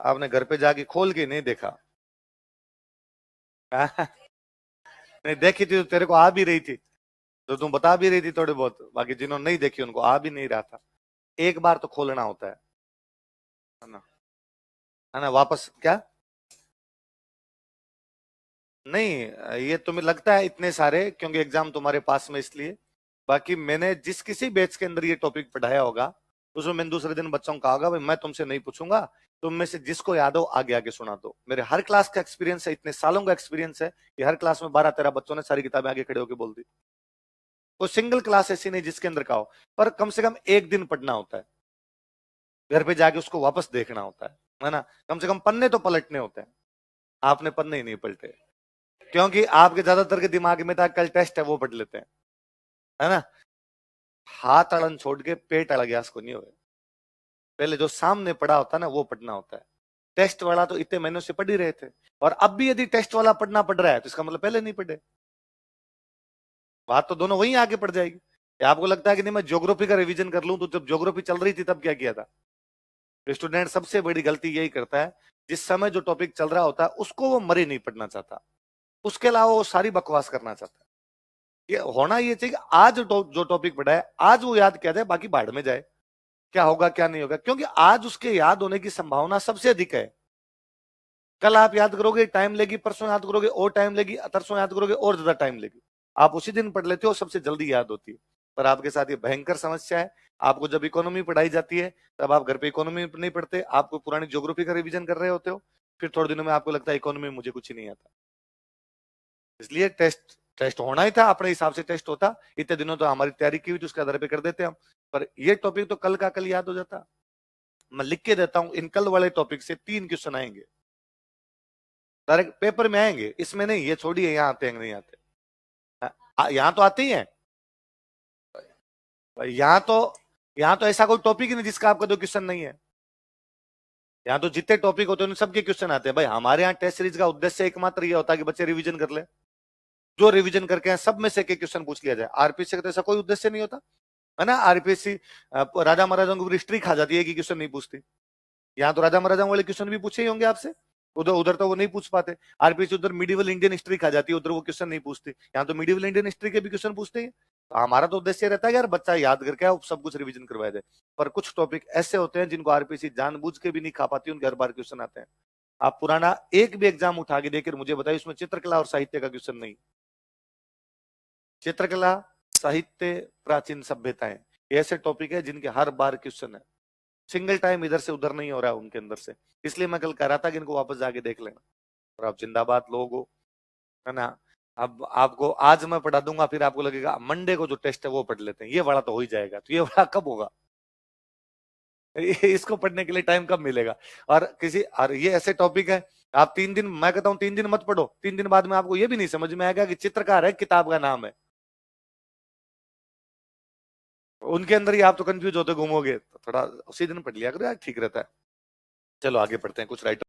आपने घर पे जाके खोल के नहीं देखा? नहीं देखी थी तो तेरे को आ भी रही थी, तो तुम बता भी रही थी थोड़े बहुत, बाकी जिन्होंने नहीं देखी उनको आ भी नहीं रहा था। एक बार तो खोलना होता है ना? है ना? वापस क्या? नहीं, ये तुम्हें लगता है इतने सारे क्योंकि एग्जाम तुम्हारे पास में इसलिए। बाकी मैंने जिस किसी बैच के अंदर ये टॉपिक पढ़ाया होगा, उसमें मैंने दूसरे दिन बच्चों को कहा होगा भाई मैं तुमसे नहीं पूछूंगा, तुम में से जिसको याद हो आगे आगे सुना दो। मेरे हर क्लास का एक्सपीरियंस है, इतने सालों का एक्सपीरियंस है कि हर क्लास में 12-13 बच्चों ने सारी किताबें आगे खड़े होकर बोल दी। कोई सिंगल क्लास ऐसी नहीं जिसके अंदर का हो, पर कम से कम एक दिन पढ़ना होता है, घर पे जाके उसको वापस देखना होता है ना? कम से कम पन्ने तो पलटने होते हैं। आपने पन्ने ही नहीं पलटे, क्योंकि आपके ज्यादातर के दिमाग में था कल टेस्ट है वो पढ़ लेते हैं, है ना? हाथ अड़न छोड़ के पेट अड़ गया उसको नहीं हुए। पहले जो सामने पढ़ा होता है ना वो पढ़ना होता है। टेस्ट वाला तो इतने महीनों से पढ़ ही रहे थे, और अब भी यदि टेस्ट वाला पढ़ना पड़ रहा है तो इसका मतलब पहले नहीं पढ़े। बात तो दोनों वहीं आगे पड़ जाएगी। या आपको लगता है कि नहीं मैं ज्योग्राफी का रिवीजन कर लूं, तो जब ज्योग्राफी चल रही थी तब क्या किया था? स्टूडेंट सबसे बड़ी गलती यही करता है, जिस समय जो टॉपिक चल रहा होता है उसको वो मरी नहीं पढ़ना चाहता, उसके अलावा वो सारी बकवास करना चाहता है। ये होना ये चाहिए कि आज जो टॉपिक पढ़ा है आज वो याद किया जाए, बाकी बाढ़ में जाए, क्या होगा क्या नहीं होगा, क्योंकि आज उसके याद होने की संभावना सबसे अधिक है। कल आप याद करोगे टाइम लेगी, परसों याद करोगे और टाइम लेगी, तरसों याद करोगे और ज्यादा टाइम लेगी। आप उसी दिन पढ़ लेते हो, सबसे जल्दी याद होती है। पर आपके साथ ये भयंकर समस्या है। आपको जब इकोनॉमी पढ़ाई जाती है तब आप घर पे इकोनॉमी नहीं पढ़ते, आपको पुरानी ज्योग्राफी का रिवीजन कर रहे होते हो, फिर थोड़े दिनों में आपको लगता है इकोनॉमी में मुझे कुछ ही नहीं आता। इसलिए टेस्ट टेस्ट होना ही था, अपने हिसाब से टेस्ट होता। इतने दिनों तो हमारी तैयारी की हुई थी, उसके आधार पे कर देते हम। पर ये टॉपिक तो कल का कल याद हो जाता। मैं लिख के देता हूं, इन कल वाले टॉपिक से 3 क्वेश्चन आएंगे, डायरेक्ट पेपर में आएंगे, इसमें नहीं, ये छोड़िए यहाँ आते हैं नहीं आते। यहाँ तो आते ही हैं। यहाँ तो यहाँ तो ऐसा कोई टॉपिक ही नहीं जिसका आपका 2 क्वेश्चन नहीं है। यहाँ तो जितने टॉपिक होते हैं उन सबके क्वेश्चन आते हैं। भाई हमारे यहाँ टेस्ट सीरीज का उद्देश्य एकमात्र ये होता है कि बच्चे रिवीजन कर ले, जो रिवीजन करके हैं सब में से एक क्वेश्चन पूछ लिया जाए। आरपीएससी का तो ऐसा कोई उद्देश्य नहीं होता, है ना? आरपीएससी राजा महाराजाओं की हिस्ट्री खा जाती है कि क्वेश्चन नहीं पूछती। यहाँ तो राजा महाराजाओं वाले क्वेश्चन भी पूछे ही होंगे आपसे, उधर उधर तो वो नहीं पूछ पाते। आरपीएससी उधर मिडिवल इंडियन हिस्ट्री खा जाती है, उधर वो क्वेश्चन नहीं पूछती। यहाँ तो मिडिवल इंडियन हिस्ट्री के भी क्वेश्चन पूछते हैं। तो हमारा तो उद्देश्य रहता है यार बच्चा याद करके आओ, सब कुछ रिवीजन करवाया जाए। पर कुछ टॉपिक ऐसे होते हैं जिनको आरपीएससी जानबूझ के भी नहीं खा पाती, उनके हर बार क्वेश्चन आते हैं। आप पुराना एक भी एग्जाम उठा के देकर मुझे बताइए उसमें चित्रकला और साहित्य का क्वेश्चन नहीं। चित्रकला, साहित्य, प्राचीन सभ्यताएं, ऐसे टॉपिक है जिनके हर बार क्वेश्चन है। सिंगल टाइम इधर से उधर नहीं हो रहा है उनके अंदर से। इसलिए मैं कल कह रहा था कि इनको वापस जाके देख लेना। और आप जिंदाबाद लोग हो, है ना? अब आपको आज मैं पढ़ा दूंगा, फिर आपको लगेगा मंडे को जो टेस्ट है वो पढ़ लेते हैं, ये वाला तो हो ही जाएगा। तो ये वाला कब होगा? इसको पढ़ने के लिए टाइम कब मिलेगा? और ये ऐसे टॉपिक है, आप 3 दिन, मैं कहता हूं 3 दिन मत पढ़ो, 3 दिन बाद में आपको ये भी नहीं समझ में आएगा कि चित्रकार है किताब का नाम है। उनके अंदर ही आप तो कंफ्यूज होते घूमोगे, तो थोड़ा उसी दिन पढ़ लिया करो यार, ठीक रहता है। चलो आगे पढ़ते हैं। कुछ राइटर